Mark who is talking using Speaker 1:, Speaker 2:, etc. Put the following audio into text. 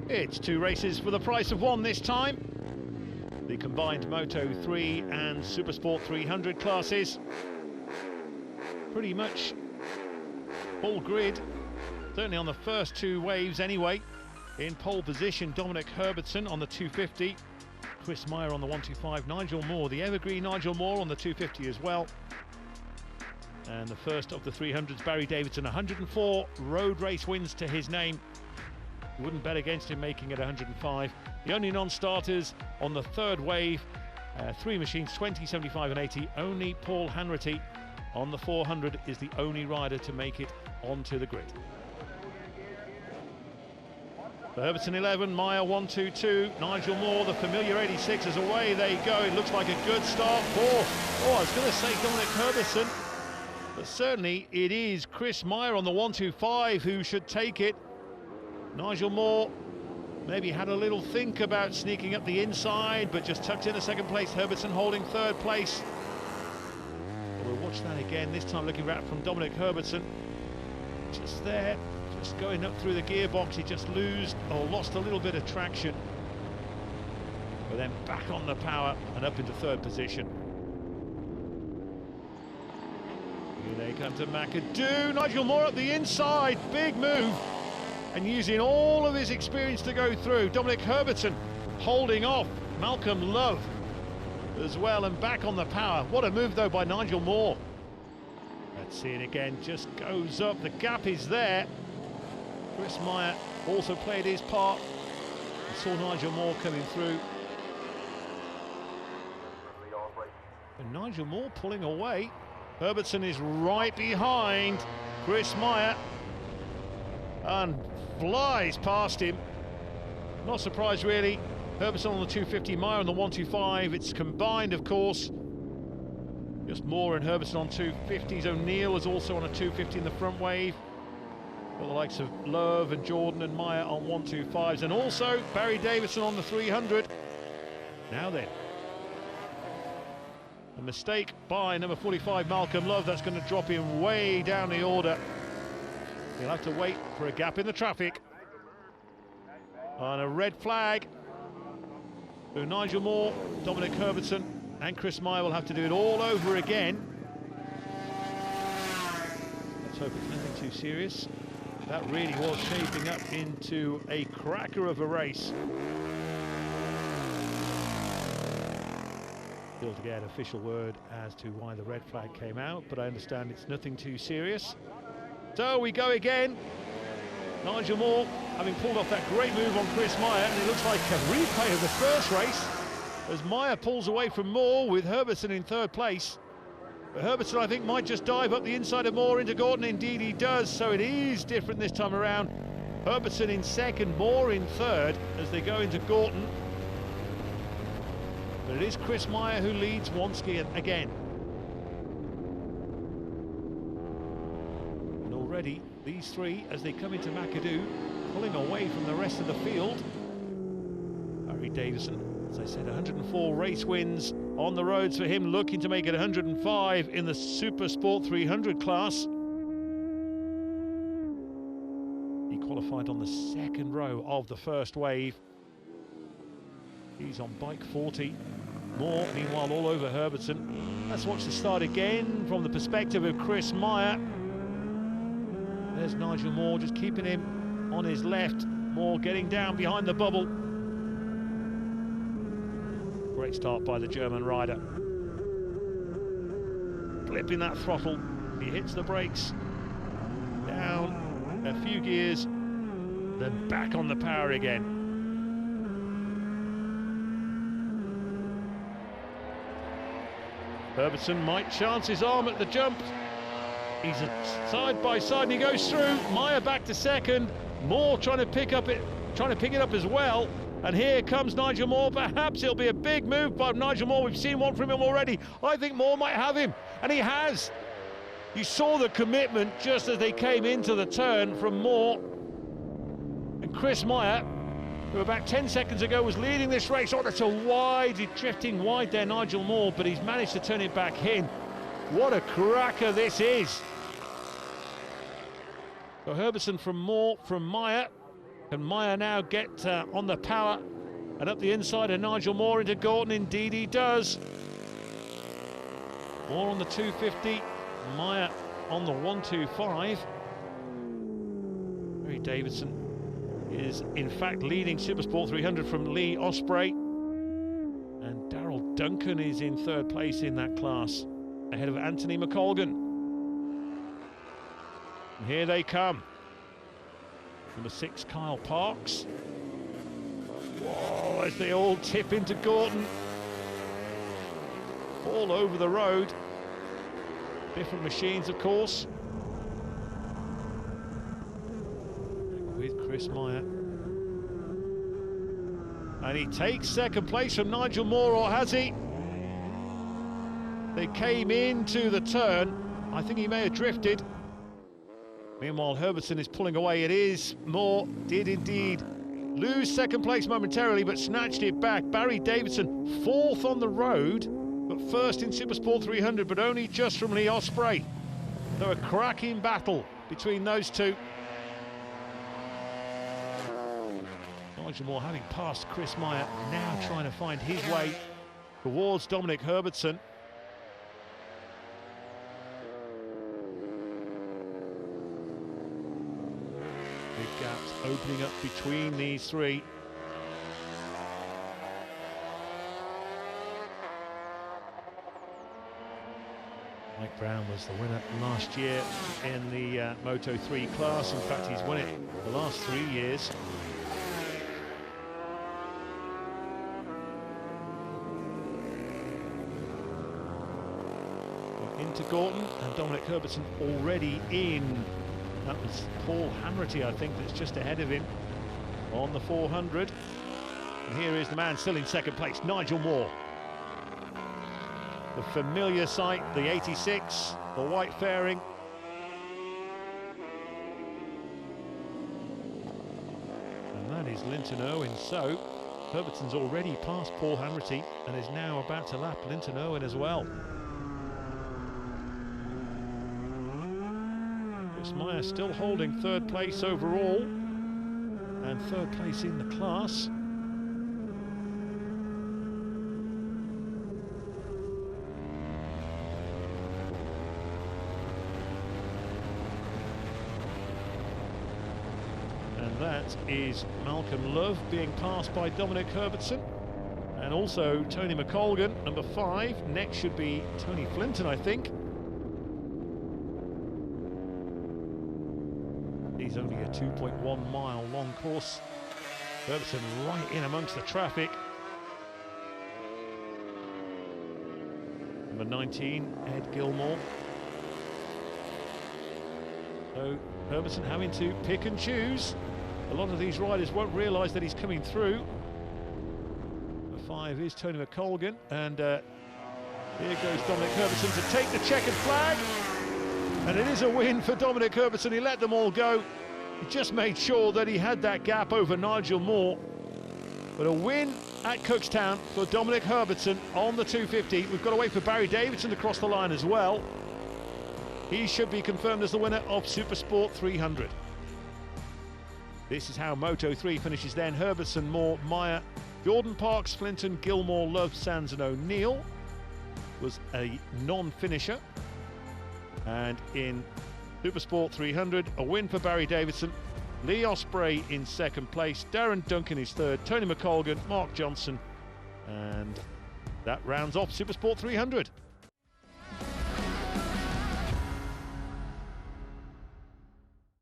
Speaker 1: It's two races for the price of one this time. The combined Moto 3 and Supersport 300 classes. Pretty much full grid, certainly on the first two waves anyway. In pole position, Dominic Herbertson on the 250, Chris Meyer on the 125, Nigel Moore, the evergreen Nigel Moore on the 250 as well. And the first of the 300s, Barry Davidson, 104 road race wins to his name. You wouldn't bet against him making it 105. The only non-starters on the third wave, three machines, 20, 75 and 80. Only Paul Hanratty on the 400 is the only rider to make it onto the grid. For Herbertson 11, Meyer 122, Nigel Moore, the familiar 86 away they go. It looks like a good start for, I was going to say Dominic Herbertson, but certainly it is Chris Meyer on the 125 who should take it. Nigel Moore maybe had a little think about sneaking up the inside, but just tucked in the second place. Herbertson holding third place. We'll watch that again, this time looking back from Dominic Herbertson. Just there, just going up through the gearbox, he just lost a little bit of traction. But then back on the power and up into third position. Here they come to McAdoo. Nigel Moore up the inside, big move. And using all of his experience to go through. Dominic Herbertson holding off Malcolm Love as well, and back on the power. What a move though by Nigel Moore. Let's see it again, just goes up, the gap is there. Chris Meyer also played his part. We saw Nigel Moore coming through. And Nigel Moore pulling away. Herbertson is right behind Chris Meyer and flies past him. Not surprised really. Herbertson on the 250, Meyer on the 125. It's combined, of course. Just Moore and Herbertson on 250s. O'Neill is also on a 250 in the front wave. Got the likes of Love and Jordan and Meyer on 125s, and also Barry Davidson on the 300. Now then, a mistake by number 45 Malcolm Love. That's going to drop him way down the order. He'll have to wait for a gap in the traffic. On a red flag. So Nigel Moore, Dominic Herbertson and Chris Meyer will have to do it all over again. Let's hope it's nothing too serious. That really was shaping up into a cracker of a race. Still to get official word as to why the red flag came out, but I understand it's nothing too serious. So we go again. Nigel Moore having pulled off that great move on Chris Meyer, and it looks like a replay of the first race as Meyer pulls away from Moore with Herbertson in third place. But Herbertson, I think, might just dive up the inside of Moore into Gordon. Indeed he does, so it is different this time around. Herbertson in second, Moore in third as they go into Gorton. But it is Chris Meyer who leads Wonski again. And already these three, as they come into McAdoo, pulling away from the rest of the field. Barry Davidson, as I said, 104 race wins on the roads for him, looking to make it 105 in the Supersport 300 class. He qualified on the second row of the first wave. He's on bike 40. Moore, meanwhile, all over Herbertson. Let's watch the start again from the perspective of Chris Meyer. There's Nigel Moore just keeping him on his left. Moore getting down behind the bubble. Great start by the German rider. Flipping that throttle. He hits the brakes. Down a few gears. Then back on the power again. Herbertson might chance his arm at the jump. He's a side by side and he goes through. Meyer back to second. Moore trying to pick it up as well. And here comes Nigel Moore. Perhaps it'll be a big move by Nigel Moore. We've seen one from him already. I think Moore might have him, and he has. You saw the commitment just as they came into the turn from Moore. And Chris Meyer, who about 10 seconds ago was leading this race. Oh, that's a wide, drifting wide there, Nigel Moore, but he's managed to turn it back in. What a cracker this is. So Herbertson from Moore, from Meyer. Can Meyer now get on the power and up the inside of Nigel Moore into Gorton? Indeed he does. Moore on the 250, Meyer on the 125. Barry Davidson is in fact leading Supersport 300 from Lee Osprey. And Daryl Duncan is in third place in that class, ahead of Anthony McColgan. And here they come. Number 6, Kyle Parks. Whoa, as they all tip into Gorton. All over the road. Different machines, of course. With Chris Meyer. And he takes second place from Nigel Moore, or has he? They came into the turn. I think he may have drifted. Meanwhile, Herbertson is pulling away. It is Moore, did indeed lose second place momentarily, but snatched it back. Barry Davidson, fourth on the road, but first in Supersport 300, but only just from Lee Osprey. So a cracking battle between those two. Nigel Moore, having passed Chris Meyer, now trying to find his way towards Dominic Herbertson. Big gaps opening up between these three. Mike Brown was the winner last year in the Moto 3 class. In fact, he's won it the last 3 years. Into Gorton, and Dominic Herbertson already in. That was Paul Hammerty, I think, that's just ahead of him on the 400. And here is the man still in second place, Nigel Moore. The familiar sight, the 86, the white fairing. And that is Linton Owen. So Herbertson's already passed Paul Hammerty and is now about to lap Linton Owen as well. Meyer still holding third place overall and third place in the class. And that is Malcolm Love being passed by Dominic Herbertson, and also Tony McColgan, number 5. Next should be Tony Flinton, I think. He's only a 2.1 mile long course. Herbertson right in amongst the traffic. Number 19, Ed Gilmore. So Herbertson having to pick and choose. A lot of these riders won't realise that he's coming through. Number 5 is Tony McColgan, and here goes Dominic Herbertson to take the checkered flag. And it is a win for Dominic Herbertson. He let them all go. He just made sure that he had that gap over Nigel Moore. But a win at Cookstown for Dominic Herbertson on the 250. We've got to wait for Barry Davidson to cross the line as well. He should be confirmed as the winner of Supersport 300. This is how Moto 3 finishes then. Herbertson, Moore, Meyer, Jordan, Parks, Flinton, Gilmore, Love, Sands and O'Neill was a non-finisher. And in Supersport 300, a win for Barry Davidson, Lee Osprey in second place, Darren Duncan is third, Tony McColgan, Mark Johnson, and that rounds off Supersport 300.